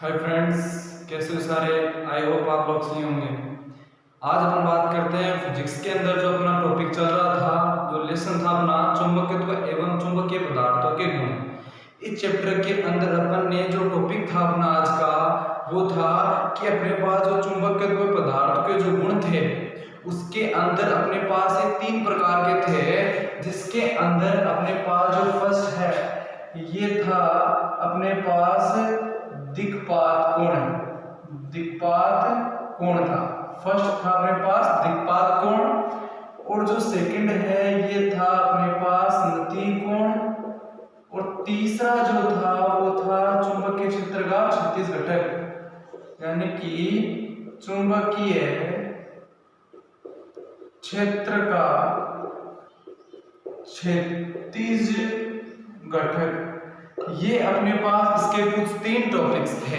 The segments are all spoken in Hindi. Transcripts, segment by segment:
हाय फ्रेंड्स, कैसे हो सारे। आई होप आप लोग सही होंगे। आज अपन बात करते हैं फिजिक्स के अंदर जो अपना टॉपिक चल रहा था, जो लेसन था अपना चुंबकत्व एवं चुंबकीय पदार्थों के गुण। इस चैप्टर के अंदर अपन ने जो टॉपिक था अपना आज का वो था कि अपने पास जो चुंबकत्व पदार्थ के जो गुण थे उसके अंदर अपने पास ये 3 प्रकार के थे, जिसके अंदर अपने पास जो फर्स्ट है ये था अपने पास दिक्पात कोण था। फर्स्ट था अपने पास दिक्पात कोण, और जो सेकंड है ये था अपने पास नति कोण, और तीसरा जो था वो था चुंबकीय क्षेत्र का क्षैतिज घटक, यानी कि चुंबकीय क्षेत्र का क्षैतिज घटक। ये अपने पास इसके कुछ 3 टॉपिक्स थे,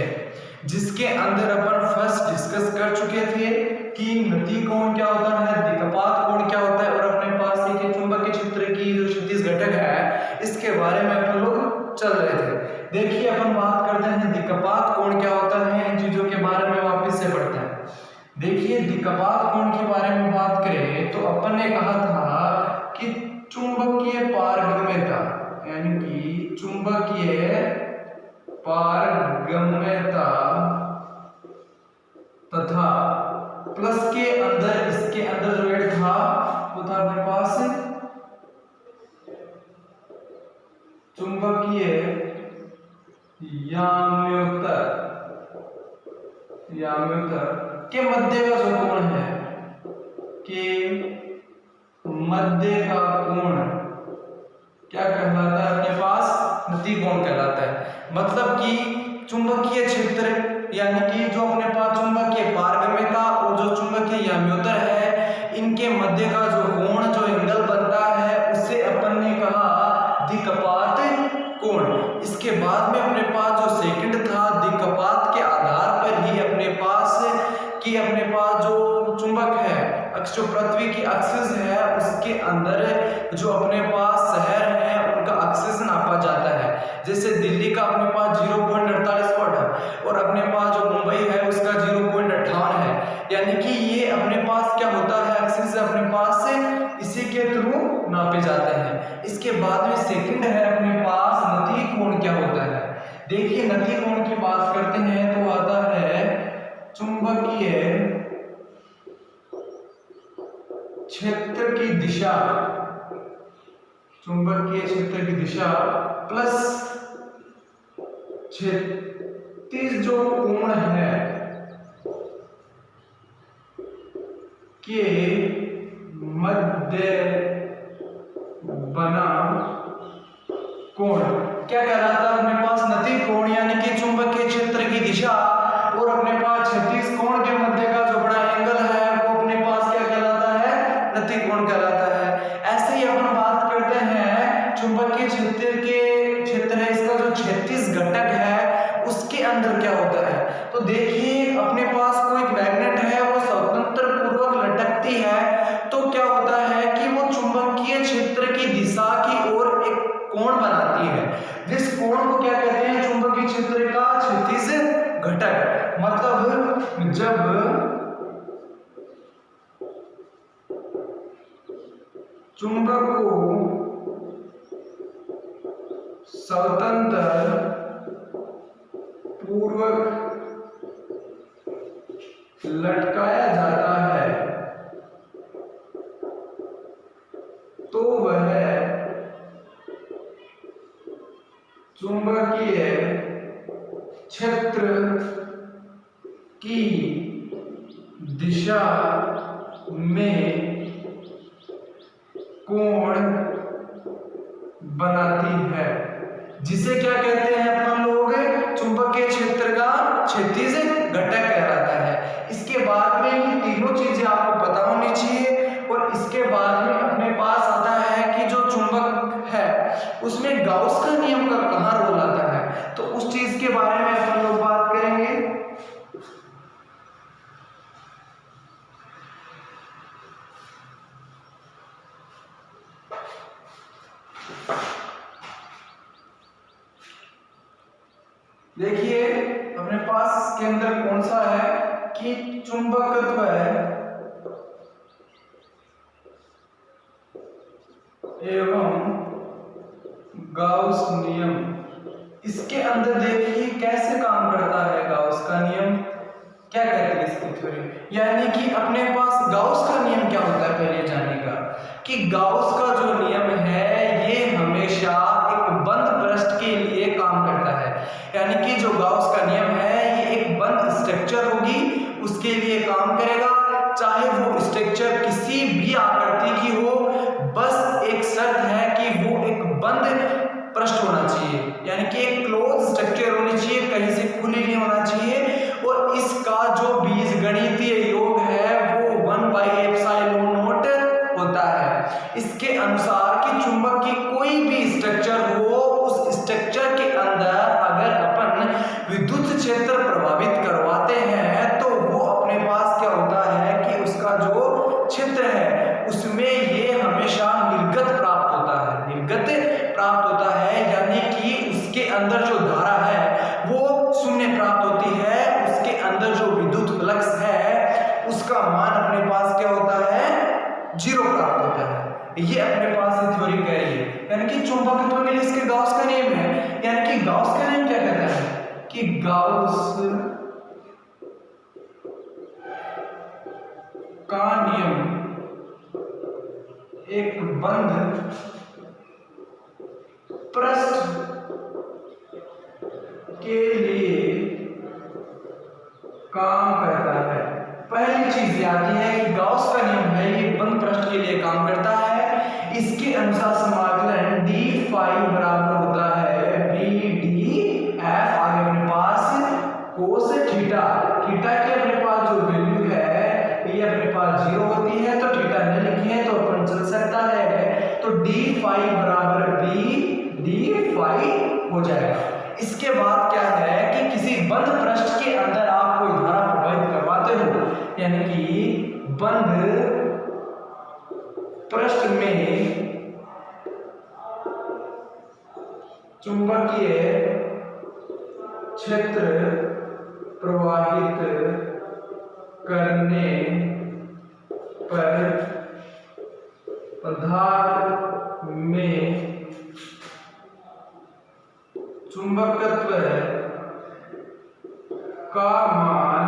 जिसके अंदर अपन फर्स्ट डिस्कस कर चुके थे कि नति कोण क्या होता है, दिक्पात कोण क्या होता है, और अपने पास ये कि चुंबकीय क्षेत्र की जो क्षैतिज घटक है इसके बारे में अपन लोग चल रहे थे। देखिए अपन बात करते हैं दिक्पात कोण क्या होता है, इन चीजों के बारे में वापस से पढ़ते हैं। देखिए दिक्पात कोण के बारे में बात करें तो अपन ने कहा था कि चुंबकीय पारगम्यता, यानी कि चुंबकीय पारगम्यता तथा प्लस के अंदर इसके अंदर जो ऐड था वो था अपने पास चुंबकीय याम्योत्तर के मध्य का जो कोण है, के मध्य का कोण क्या कहलाता है, अपने पास नति कोण कहलाता है। मतलब कि चुंबकीय क्षेत्र यानी कि जो अपने पास चुंबकीय पारगम्यता और जो चुंबकीय याम्योत्तर है, इनके मध्य का जो कोण जो एंगल बनता है उसे अपन ने कहा दिक्पात कोण। इसके बाद में अपने पास जो सेकंड था दिक्पात के आधार पर ही अपने पास जो चुंबक है जो पृथ्वी की एक्सिस है उसके अंदर जो अपने पास शहर है उनका एक्सिस नापा जाता है। जैसे दिल्ली का अपने पास 0.48 वाट है और अपने पास जो मुंबई है उसका 0.58 है, यानी कि ये अपने पास क्या होता है, एक्सिस अपने पास से इसी के थ्रू नापे जाते हैं। इसके बाद में सेकंड है अपने पास नति कोण क्या होता है। देखिए नति कोण की बात करते हैं तो आता है चुंबकीय क्षेत्र की दिशा, चुंबकीय क्षेत्र की दिशा प्लस क्षैतिज जो कोण है के मध्य बना कोण क्या कहलाता है, अपने पास नति कोण यानी कि चुंबकीय क्षेत्र की दिशा और अपने पास क्षैतिज कोण के मध्य का जो बड़ा एंगल है वो अपने पास क्या कहलाता है, नति कोण कहलाता है। ऐसे ही अपन बात करते हैं चुंबकीय क्षेत्र है इसका जो क्षैतिज घटक है उसके अंदर क्या होता है। तो देखिए अपने पास कोई मैग्नेट है वो स्वतंत्र पूर्वक लटकती है तो क्या होता है कि वो चुंबकीय क्षेत्र की दिशा की ओर एक कोण बनाती है, जिस कोण को क्या कहते हैं, चुंबकीय क्षेत्र का क्षैतिज घटक। मतलब जब चुंबक को स्वतंत्र पूर्वक लटकाया जाता है तो वह चुंबकीय क्षेत्र की दिशा में कोण बनाती है, जिसे क्या कहते हैं अपन लोग, चुंबकीय क्षेत्र का क्षैतिज घटक कहलाता है। इसके बाद में ये तीनों चीजें आपको पता होनी चाहिए, और इसके बाद में अपने पास आता है कि जो चुंबक है उसमें गाउस का नियम का कहाँ रोल आता है, तो उस चीज के बारे में अपन लोग बात करेंगे। देखिए अपने पास इसके अंदर कौन सा है कि चुंबकत्व है एवं गाउस नियम। इसके अंदर देखिए कैसे काम करता है गाउस का नियम, क्या कहते हैं इसकी थ्योरी। यानी कि अपने पास गाउस का नियम क्या होता है पहले जानेगा कि गाउस का जो नियम है ये हमेशा एक बंद पृष्ठ के लिए काम करता है। यानी कि जो गाउस का नियम है ये एक बंद स्ट्रक्चर होगी उसके लिए काम करेगा, चाहे वो स्ट्रक्चर किसी भी आकृति की हो, बस एक शर्त है कि वो एक बंद पृष्ठ होना चाहिए, यानी कि एक क्लोज स्ट्रक्चर होनी चाहिए, कहीं से खुली नहीं होना चाहिए। और इसका जो बीजगणितीय योग है वो 1/ε0 होता है। इसके अनुसार कि चुंबक की कोई भी स्ट्रक्चर हो, उस स्ट्रक्चर के अंदर अगर अपन विद्युत क्षेत्र प्रभावित करवाते हैं तो वो अपने पास क्या होता है कि उसका जो क्षेत्र है उसमें ये हमेशा निर्गत प्राप्त होता है, निर्गत प्राप्त होता है, यानी कि उसके अंदर जो धारा है वो शून्य प्राप्त होती है, उसके अंदर जो विद्युत फ्लक्स है उसका मान अपने पास क्या होता है 0 प्राप्त होता है। ये अपने पास ये थ्योरी कह रही है, यानी कि चुंबकत्व के लिए इसके गाउस का नियम है। यानी कि गाउस का नियम क्या कहता है कि गाउस का नियम एक बंद पृष्ठ के लिए काम करता है। पहली चीज आती है कि गाउस का नियम है ये बंद पृष्ठ के लिए काम करता है। इसके अनुसार समाकलन d फाई बराबर होता है BDF, आगे अपने पास कोस थीटा, थीटा की अपने पास जो वैल्यू है ये अपने पास 0 होती है, तो थीटा नहीं लिखी है तो अपन चल सकता है, तो d फाई बराबर BD फाई हो जाएगा। इसके बाद क्या है कि किसी बंद पृष्ठ के अंदर आप कोई धारा प्रवाहित करवाते हो, यानी कि बंद पृष्ठ में चुंबकीय क्षेत्र प्रवाहित करने पर पदार्थ में चुंबकत्व का मान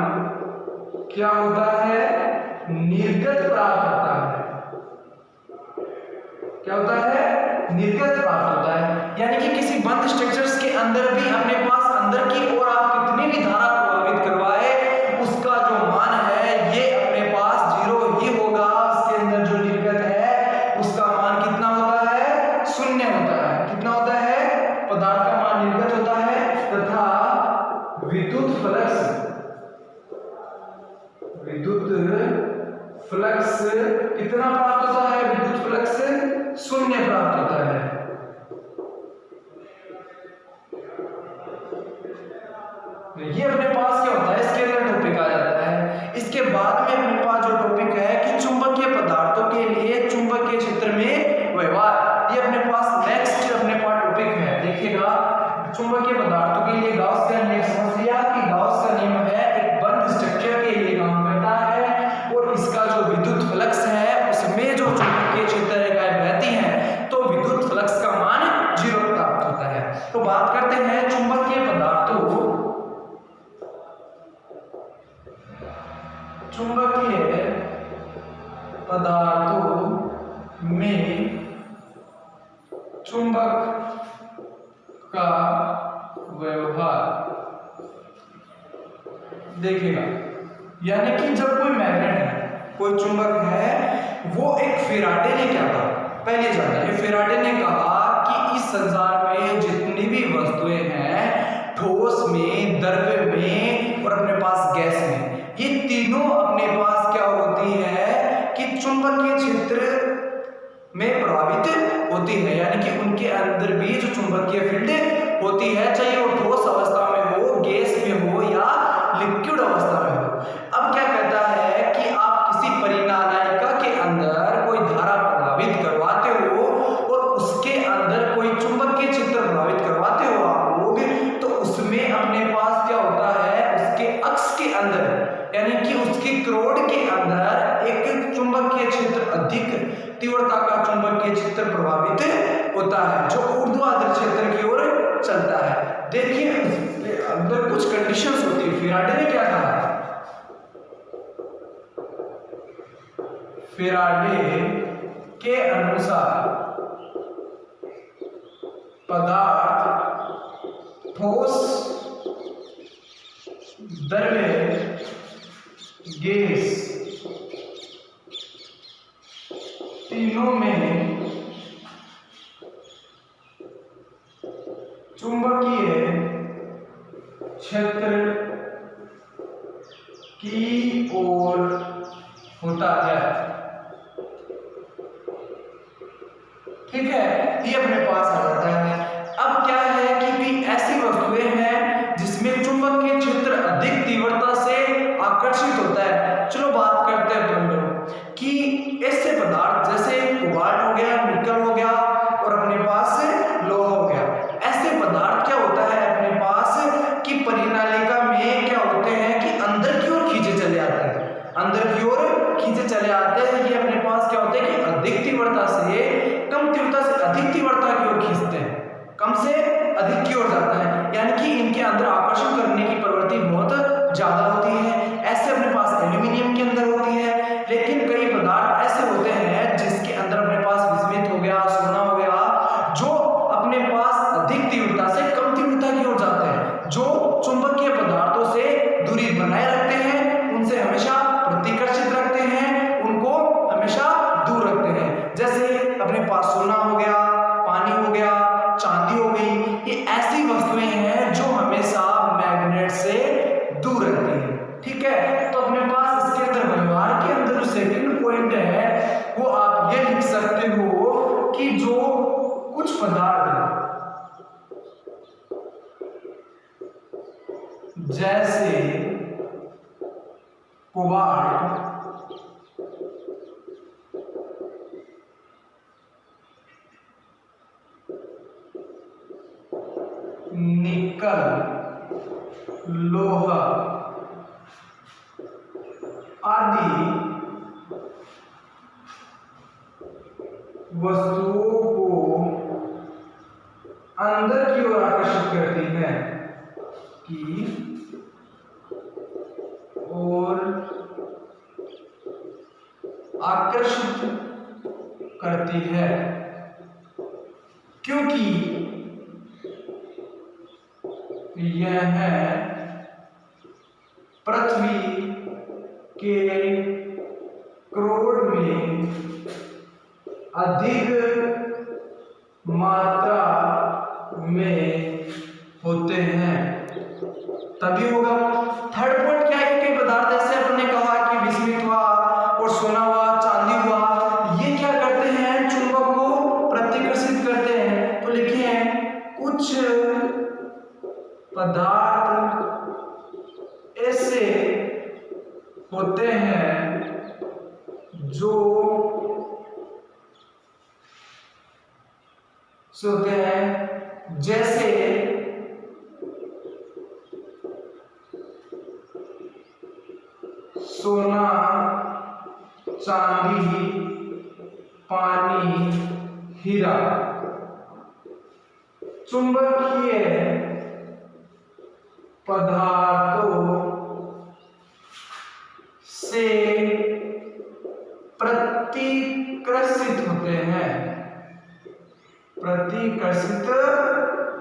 क्या होता है निर्गत प्राप्त होता है। क्या होता है निर्गत प्राप्त होता है, यानी कि किसी बंद स्ट्रक्चर्स के अंदर भी अपने पास अंदर की ओर आप कितनी भी धारा प्रवाहित करवाए उसका जो मान है ये अपने पास 0 ही होगा। उसके अंदर जो निर्गत है उसका मान कितना होता है 0 होता है। कितना होता है पदार्थ का मान निर्गत होता है, तथा विद्युत फ्लक्स कितना प्राप्त होता है, विद्युत फ्लक्स 0 प्राप्त होता है। ये अपने पास क्या होता है इसके अंदर टॉपिक आ जाता है। इसके बाद में अपने पास जो टॉपिक है कि चुंबकीय पदार्थों के लिए चुंबकीय क्षेत्र में व्यवहार, ये अपने पास नेक्स्ट अपने पास टॉपिक है। देखिएगा चुंबकीय पदार्थों के लिए गाउस का नियम समझ लिया कि गाउस का नियम है एक बंद स्ट्रक्चर के लिए काम करता है और इसका जो विद्युत फ्लक्स है उसमें जो चुंबकीय क्षेत्र रेखाएं बहती हैं तो विद्युत फ्लक्स का मान 0 प्राप्त होता है। तो बात करते हैं चुंबकीय पदार्थों में चुंबक का व्यवहार। देखिएगा यानी कि जब कोई मैग्नेट है, कोई चुंबक है, वो एक फेराडे ने क्या कहा पहले जानिए। फेराडे ने कहा कि इस संसार में जितनी भी वस्तुएं हैं, ठोस में, द्रव्य में और अपने पास गैस में, ये तीनों अपने पास क्या होती है कि चुंबकीय क्षेत्र में प्रभावित होती है, यानी कि उनके अंदर भी जो चुंबकीय फील्ड होती है, चाहे वो ठोस अवस्था में हो, गैस में हो या लिक्विड अवस्था में हो। अब क्या कहता है कि आप किसी परिनालिका के अंदर कोई धारा प्रभावित करवाते हो और उसके अंदर कोई चुंबकीय क्षेत्र प्रभावित करवाते हो आप लोग, तो उसमें अपने पास क्या होता है कि क्रोड के अंदर एक चुंबकीय क्षेत्र अधिक तीव्रता का चुंबकीय क्षेत्र प्रभावित होता है जो ऊर्ध्वाधर क्षेत्र की ओर चलता है। देखिए अंदर कुछ कंडीशंस होती है। फेराडे ने क्या कहा? फेराडे के अनुसार पदार्थ, ठोस, द्रव्य, गैस तीनों में चुंबकीय क्षेत्र की ओर होता है। ठीक है, ये अपने पास आ जाता है। अब क्या है कि कई ऐसी वस्तुएं हैं जिसमें चुंबकीय क्षेत्र अधिक तीव्रता से आकर्षित होता है। चलो बात करते हैं अपन लोग कि ऐसे पदार्थ जैसे कोबाल्ट हो गया, निकल हो गया और अपने पास लोहा हो गया। ऐसे पदार्थ क्या होता है अपने पास कि परिनालिका में क्या होते हैं कि अंदर की ओर खींचे चले आते हैं, अंदर की ओर खींचे चले आते हैं। ये अपने पास क्या होते हैं कि अधिक तीव्रता से कम तीव्रता से अधिक तीव्रता की ओर खींचते हैं, कम से अधिक की ओर जाता है, यानी कि इनके अंदर आकर्षण करने की प्रवृत्ति बहुत ज्यादा होती है। ऐसे अपने पास एल्यूमिनियम के अंदर होती है। लेकिन कई पदार्थ ऐसे होते हैं जिसके अंदर अपने पास विस्मित हो गया, सोना हो गया, जो अपने पास अधिक तीव्रता से कम तीव्रता की ओर जाते हैं, जो चुंबकीय पदार्थों से दूरी बनाए रखते हैं, उनसे हमेशा प्रतिकर्षित रखते हैं, उनको हमेशा दूर रखते हैं। जैसे अपने पास सोना हो गया, पानी हो गया, चांदी हो गई, ये ऐसी वस्तुएं हैं जो हमेशा मैग्नेट से दूर रहती है। ठीक है, तो अपने पास इसके अंदर व्यवहार के अंदर जो सेकंड पॉइंट है वो आप ये लिख सकते हो कि जो कुछ पदार्थ जैसे कोबाल्ट, निकल, लोहा आदि वस्तुओं को अंदर की ओर आकर्षित करती है और आकर्षित करती है, क्योंकि यह पृथ्वी के क्रोड में अधिक मात्रा में होते हैं, तभी होगा। थर्ड पॉइंट क्या है कि पदार्थ ऐसे अपने कहा कि विस्मित हुआ और सोना हुआ, चांदी हुआ, ये क्या करते हैं? चुंबक को प्रतिकर्षित करते हैं। तो लिखिए कुछ पदार्थ ऐसे होते हैं जो होते हैं जैसे सोना, चांदी, पानी, हीरा। चुंबकीय पदार्थों से प्रतिकर्षित होते हैं, प्रतिकर्षित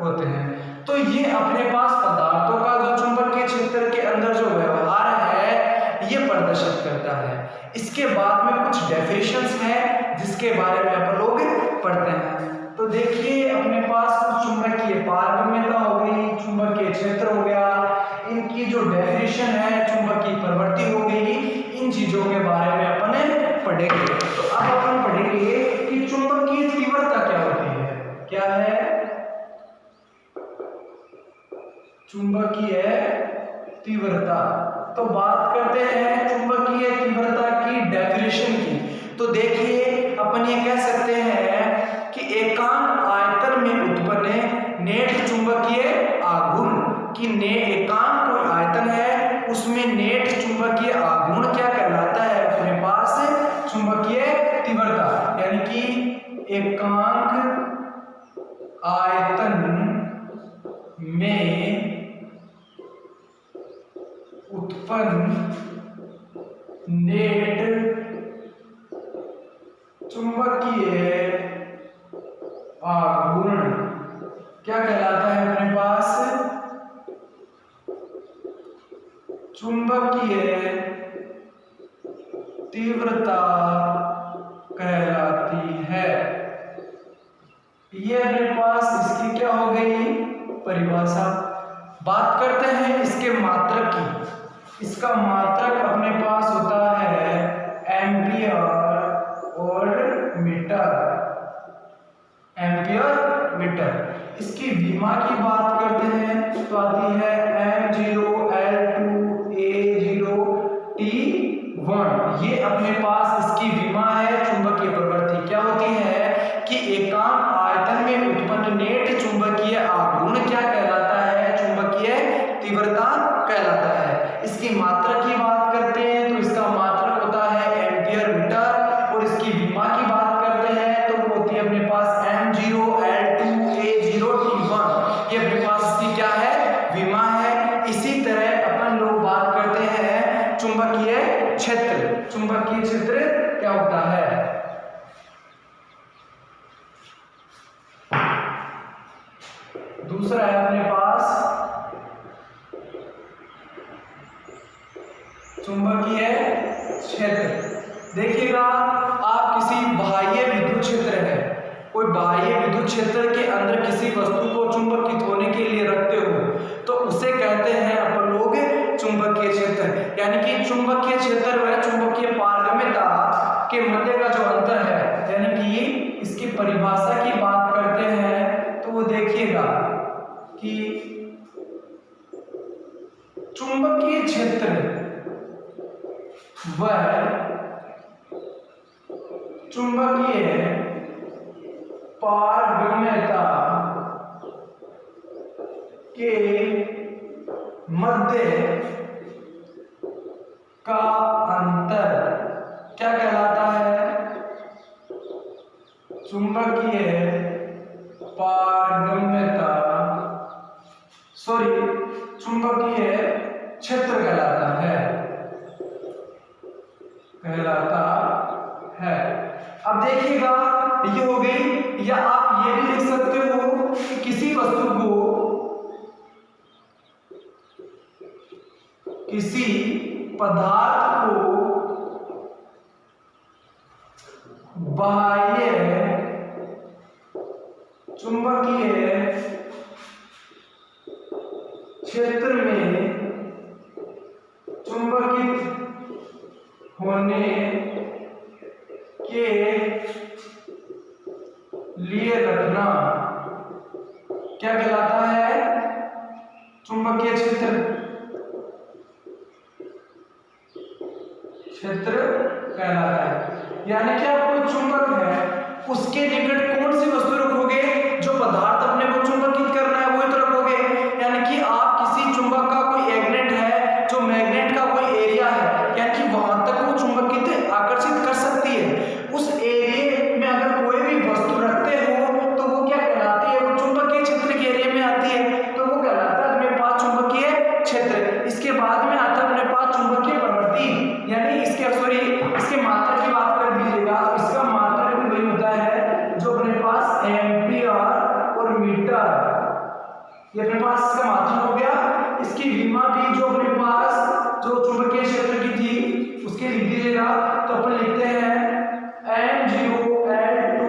होते हैं। तो ये अपने पास पदार्थों का जो चुंबकीय क्षेत्र के अंदर जो व्यवहार है ये प्रदर्शित करता है। इसके बाद में कुछ डेफिनेशंस हैं जिसके बारे में अपन लोग पढ़ते हैं। तो देखिए अपने पास कुछ चुंबकीय पारगम्यता हो गई, चुंबकीय क्षेत्र हो गया, इनकी जो डेफिनेशन है, चुंबकीय प्रवृत्ति हो गई, इन चीजों के बारे में अपन पढ़ेंगे। तो अब अपन पढ़ेंगे कि चुंबकीय तीव्रता क्या होती है। क्या है चुंबकीय तीव्रता? तो बात करते हैं चुंबकीय तीव्रता की डेफिनेशन की। तो देखिए अपन ये कह सकते हैं कि एकांक आयतन में उत्पन्न नेट चुंबकीय आघूर्ण की एकांक कोई आयतन है उसमें नेट चुंबकीय आघूर्ण क्या एकांक आयतन में उत्पन्न नेट चुंबकीय आघूर्ण क्या कहलाता है अपने पास? चुंबकीय तीव्रता कहलाती है। ये अपने पास इसकी क्या हो गई परिभाषा। बात करते हैं इसके मात्रक की। इसका मात्रक अपने पास होता है एम्पियर और मीटर, एम्पियर मीटर। इसकी विमा की बात करते हैं तो आती है M0 L2 A0 T1। ये अपने पास इसकी विमा है चुंबकीय प्रवृत्ति। क्या होती है कि एकांक आयतन में उत्पन्न नेट चुंबकीय आघूर्ण क्या कहलाता है? चुंबकीय तीव्रता कहलाता है। इसकी मात्रा की बात करते हैं तो इसका मात्रक होता है एम्पियर मीटर और इसकी विमा की बात करते हैं तो वो होती है अपने पास M0 L2 A0 T1। ये अपने पास इसकी क्या है? विमा है। इसी तरह अपन लोग बात करते हैं चुंबकीय क्षेत्र। चुंबकीय क्षेत्र क्या होता है? दूसरा है अपने पास चुंबकीय क्षेत्र। देखिएगा आप किसी बाह्य विद्युत क्षेत्र है, कोई बाह्य विद्युत क्षेत्र के अंदर किसी वस्तु को चुंबकित होने के लिए रखते हो तो उसे कहते हैं अपन लोग चुंबकीय क्षेत्र। यानी कि चुंबकीय क्षेत्र व चुंबकीय पारगम्यता के मध्य का जो अंतर है, यानी कि इसकी परिभाषा की बात करते हैं तो वो देखिएगा कि चुंबकीय क्षेत्र वह चुंबकीय पारगम्यता के मध्य का अंतर क्या कहलाता है? चुंबकीय पारगम्यता चुंबकीय क्षेत्र कहलाता है। अब देखिएगा ये हो गई। या आप ये भी लिख सकते हो कि किसी वस्तु को, किसी पदार्थ को बाह्य चुंबकीय क्षेत्र में चुंबकित होने के लिए रखना क्या कहलाता है? चुंबकीय क्षेत्र कहलाता है। यानी कि आप कोई चुंबक है उसके निकट कौन सी वस्तु रखोगे? जो पदार्थ अपने को चुंबकित करना है वही तो रखोगे। यानी कि आप किसी चुंबक का कोई एग्नेट है, जो मैग्नेट का कोई एरिया है, यानी कि वहां तक वो चुंबकित आकर्षित कर सकती है। उस एरिया में अगर कोई भी वस्तु रखते हो तो वो क्या कहलाती है? वो चुंबकीय क्षेत्र के एरिया में आती है तो वो कहलाता है अपने पास चुंबकीय क्षेत्र। इसके बाद में आता है अपने पास चुंबकीय प्रवृत्ति। यानी इसके इसके मात्रा की बात कर दीजिएगा तो इसका मात्रा भी वही होता है जो अपने पास एम्पियर और मीटर। ये अपने पास इसका मात्रा हो गया। इसकी विमा भी जो अपने पास जो चुंबकीय क्षेत्र की थी उसके लिख दीजिएगा तो अपन लिखते हैं M0 L2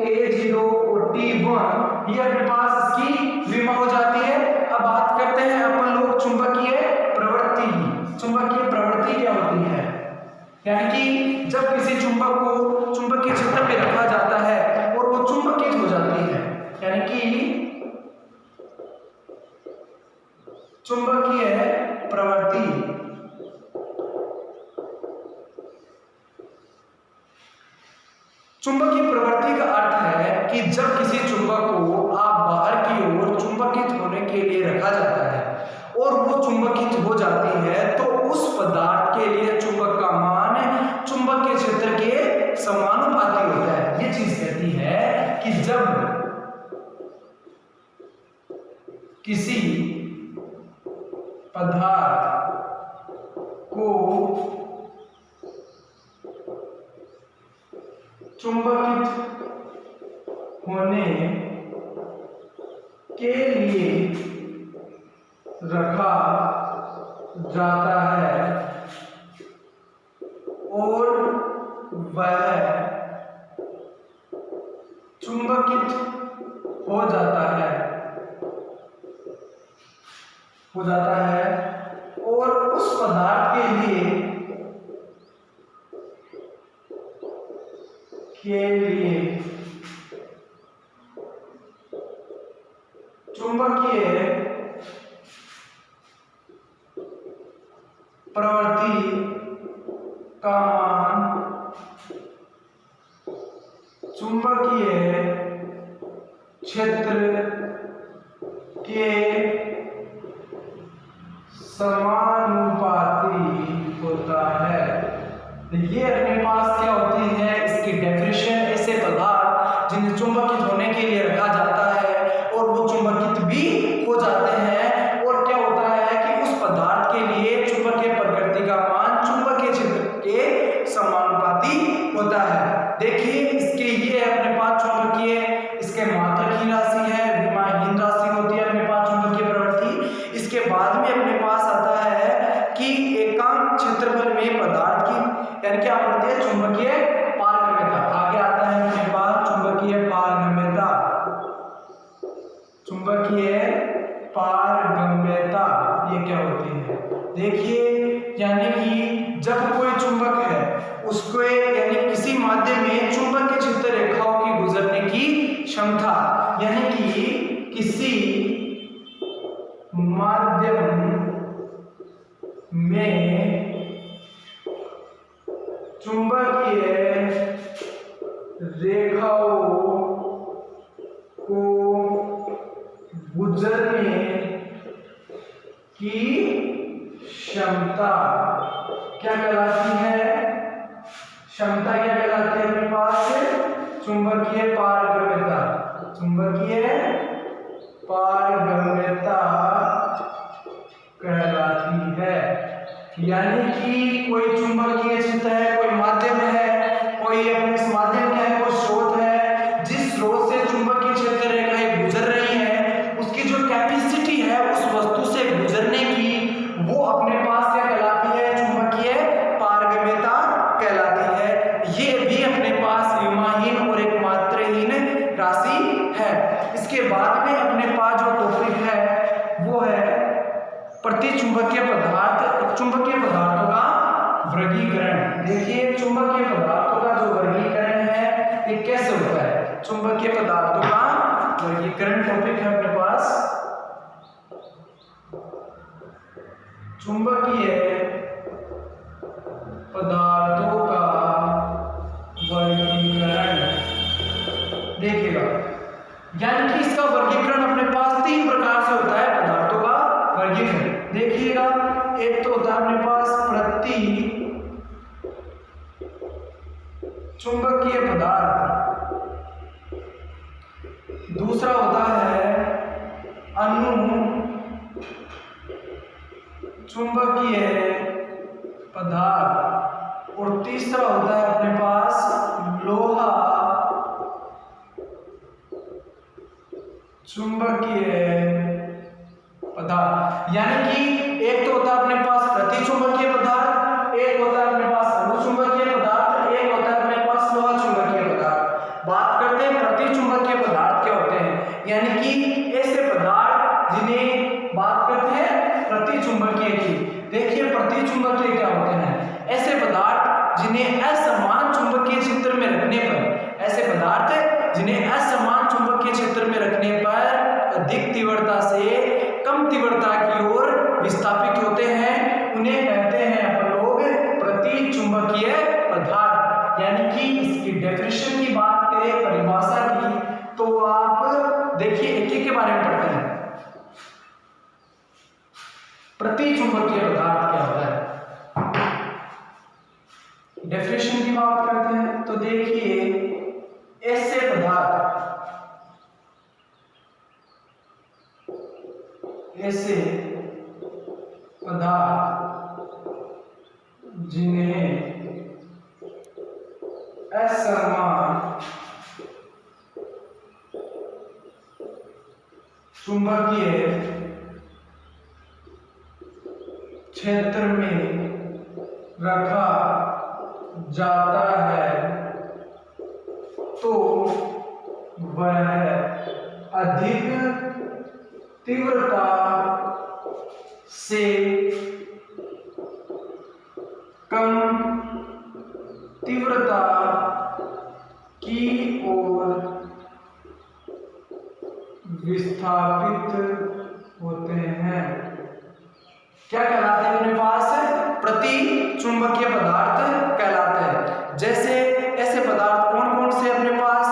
A0 और T1। ये अपने पास इसकी विमा हो जाती है। अब बात करते हैं अपन लोग चुंबकीय प्रवृत्ति की। चुंबकीय प्रवृत्ति क्या होती है? यानी कि जब किसी चुंबक को चुंबकीय क्षेत्र में रखा जाता है और वो चुंबकित हो जाती है, यानी कि चुंबकीय प्रवृत्ति। चुंबकीय प्रवृत्ति का अर्थ है कि जब किसी चुंबक को आप बाहर की ओर चुंबकित होने के लिए रखा जाता है और वो चुंबकित हो जाती है तो उस पदार्थ के लिए चुंबक का मान चुंबकीय क्षेत्र के समानुपाती होता है। ये चीज कहती है किसी पदार्थ को चुंबकित होने के लिए रखा जाता है और वह चुंबकित हो जाता है और उस पदार्थ के लिए चुंबकीय प्रवृत्ति का मान चुंबकीय क्षेत्र के समानुपाती होता है। ये अपने पास क्या होती है, इसकी डेफिनेशन, ऐसे पदार्थ जिन्हें चुंबकित होने के लिए रखा जाता है और वो चुंबकित भी हो जाते हैं, और क्या होता है कि उस पदार्थ के लिए चुंबकीय प्रकृति का मान चुंबकीय क्षेत्र के समानुपाती होता है। देखिए इसके ये अपने पास चुंबकीय, इसके मात्रक की राशि है, विमाहीन राशि होती है अपने पास चुंबकीय प्रवृत्ति। इसके बाद में अपने पास आता है कि एकांक क्षेत्रफल में पदार्थ की यानी क्या पड़ती है, चुंबकीय पारगम्यता। आगे आता है अपने पास चुंबकीय पारगम्यता। चुंबकीय पारगम्यता ये क्या होती है, देखिए यानी कि जब कोई चुंबक है उसको यानी किसी माध्यम में चुंबकीय क्षेत्र रेखाओं की गुजरने की क्षमता, यानी कि किसी माध्यम में चुंबकीय रेखाओं को गुजरने की क्षमता क्या कहलाती है, क्षमता क्या कहलाती है अपने पास, चुंबकीय पारगम्यता। चुंबकीय पारगम्यता कहलाती है। यानी कि कोई चुंबकीय क्षेत्र है, कोई माध्यम है, कोई अपने इस माध्यम क्या है, कोई स्रोत है, जिस स्रोत से चुंबकीय क्षेत्र रेखाएं गुजर रही है, उसकी जो कैपेसिटी है उस वस्तु से गुजरने की, वो अपने पास क्या कहलाती है, चुंबकीय पारगम्यता कहलाती है। ये भी अपने पास विमाहीन और एक मात्रहीन राशि है। इसके बाद में अपने पास जो टॉपिक है वो है प्रतिचुंबकीय पदार्थ, चुंबकीय पदार्थों का वर्गीकरण। देखिए चुंबकीय पदार्थों का जो वर्गीकरण है ये कैसे होता है, चुंबकीय पदार्थों का वर्गीकरण टॉपिक है अपने पास। चुंबकीय पदार्थों का वर्गीकरण देखिएगा, यानी कि इसका वर्गीकरण अपने पास तीन प्रकार से होता है पदार्थों का वर्गीकरण। देखिएगा एक तो होता है अपने पास प्रति चुंबकीय पदार्थ, दूसरा होता है अनु चुंबकीय पदार्थ, और तीसरा होता है अपने पास लोहा चुंबकीय पदार्थ। यानी कि एक तो होता है अपने पास प्रति चुंबकीय पदार्थ, एक होता है अपने पास अणु चुंबकीय पदार्थ, एक होता है अपने पास लोहा चुंबकीय पदार्थ। बात करते हैं प्रति चुंबकीय पदार्थ क्या होते हैं, यानी कि ऐसे पदार्थ जिन्हें बात करते हैं प्रति चुंबकीय की। देखिए प्रति चुंबकीय क्या होते हैं, ऐसे पदार्थ जिन्हें असमान चुंबकीय क्षेत्र में रखने पर, ऐसे पदार्थ जिन्हें असमान चुंबकीय क्षेत्र में रखने पर अधिक तीव्रता से कम तीव्रता की ओर विस्थापित होते हैं, उन्हें कहते हैं अपन लोग प्रति चुंबकीय पदार्थ। यानी कि इसकी डेफिनेशन की बात करें, परिभाषा की, तो आप देखिए एक एक के बारे में पढ़ते हैं। प्रति चुंबकीय पदार्थ क्या होता है, डेफिनेशन की बात करते हैं तो देखिए ऐसे पदार्थ ऐसे पदार्थ जिन्हें असमान चुंबकीय क्षेत्र में रखा जाता है तो वह अधिक तीव्रता से कम तीव्रता की ओर विस्थापित होते हैं। क्या कहलाते हैं अपने पास? प्रति चुंबकीय पदार्थ कहलाते हैं। जैसे ऐसे पदार्थ कौन कौन से अपने पास?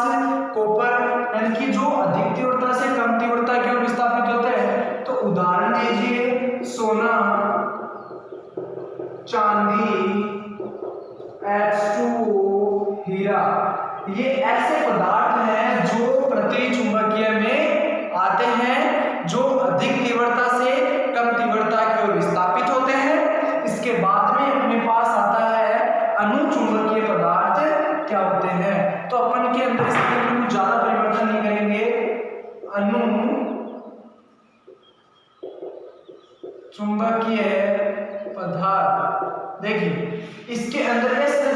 कॉपर, यानी कि जो अधिक तीव्रता से कम तीव्रता की ओर विस्थापित होते हैं। तो उदाहरण दीजिए सोना, चांदी, H2O, हीरा। ये ऐसे पदार्थ हैं जो प्रति चुंबकीय में आते हैं, जो अधिक तीव्रता से कम तीव्रता की ओर विस्थापित होते हैं। इसके बाद में अपने पास आता है अनुचुंबकीय पदार्थ क्या होते हैं। तो अपन के अंदर इसके कुछ ज्यादा परिवर्तन नहीं करेंगे। अनुचुंबकीय पदार्थ, देखिए इसके अंदर ऐसे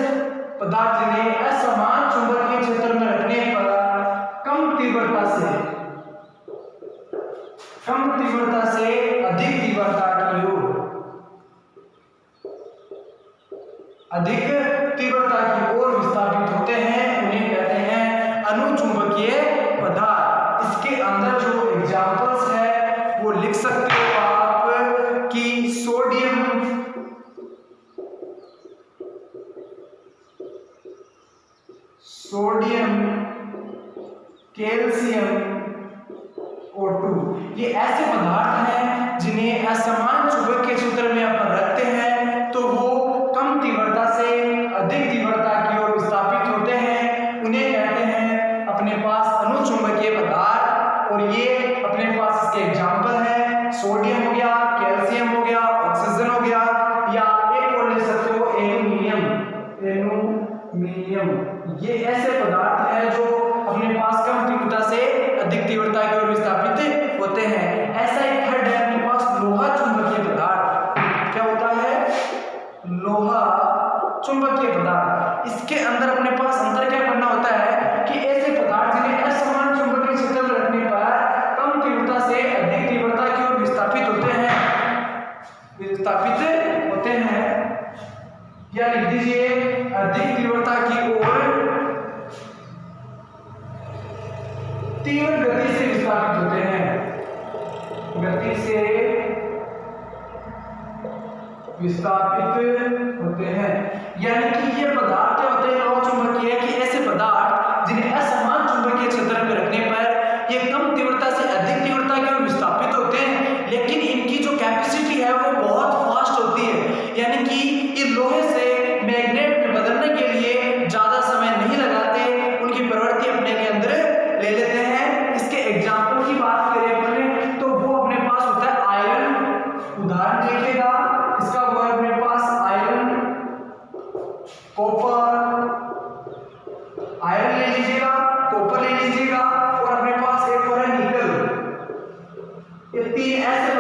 पदार्थ जिन्हें असमान चुंबकीय क्षेत्र में रखने पर कम तीव्रता से अधिक तीव्रता की ओर विस्थापित होते हैं, उन्हें कहते हैं अनुचुंबकीय पदार्थ। इसके अंदर जो एग्जांपल्स है वो लिख सकते हो आप कि सोडियम, कैल्शियम, O2। ये ऐसे पदार्थ हैं जिन्हें असमान चुंबकीय क्षेत्र में अपन रखते हैं तो वो कम तीव्रता से अधिक तीव्रता की ओर विस्थापित होते हैं, उन्हें कहते हैं अपने पास अनुचुंबकीय पदार्थ। और ये अपने पास इसके एग्जांपल है सोडियम हो गया, कैल्शियम हो गया, ऑक्सीजन हो गया, या एक और ले सकते हो एल्यूमिनियम। ये ऐसे पदार्थ हैं जो अपने पास कम तीव्रता से अधिक तीव्रता की ओर विस्थापित होते हैं। ऐसा एक थर्ड है अपने पास लोहा चुंबकीय पदार्थ। क्या होता है? लोहा चुंबकीय पदार्थ। इसके अंदर अपने पास अंतर क्या करना होता है कि ऐसे पदार्थ जिन्हें असमान चुंबकीय क्षेत्र में रखने पर कम तीव्रता से अधिक तीव्रता की ओर विस्थापित होते हैं, या लिख दीजिए अधिक तीव्रता की ओर तीव्र गति से विस्थापित होते हैं, यानी कि ये पदार्थ होते हैं लोहा चुंबकीय कि ऐसे पदार्थ जिन्हें असमान चुंबकीय क्षेत्र में रखने पर ये कम तीव्रता से अधिक तीव्रता की ओर विस्थापित होते हैं, लेकिन इनकी जो कैपेसिटी है वो बहुत फास्ट होती है, यानी कि ये लोहे से मैग्नेट में बदलने के लिए ज्यादा समय नहीं लगाते, उनकी प्रवृत्ति अपने के अंदर ले लेते हैं। इसके एग्जाम्पल की बात करें अपने तो वो अपने पास होता है आयरन। उदाहरण देखिएगा इसका, वो है अपने पास आयरन, कॉपर, आयरन ले लीजिएगा, कॉपर ले लीजिएगा, और अपने पास एक और है निकल। ये तीन ऐसे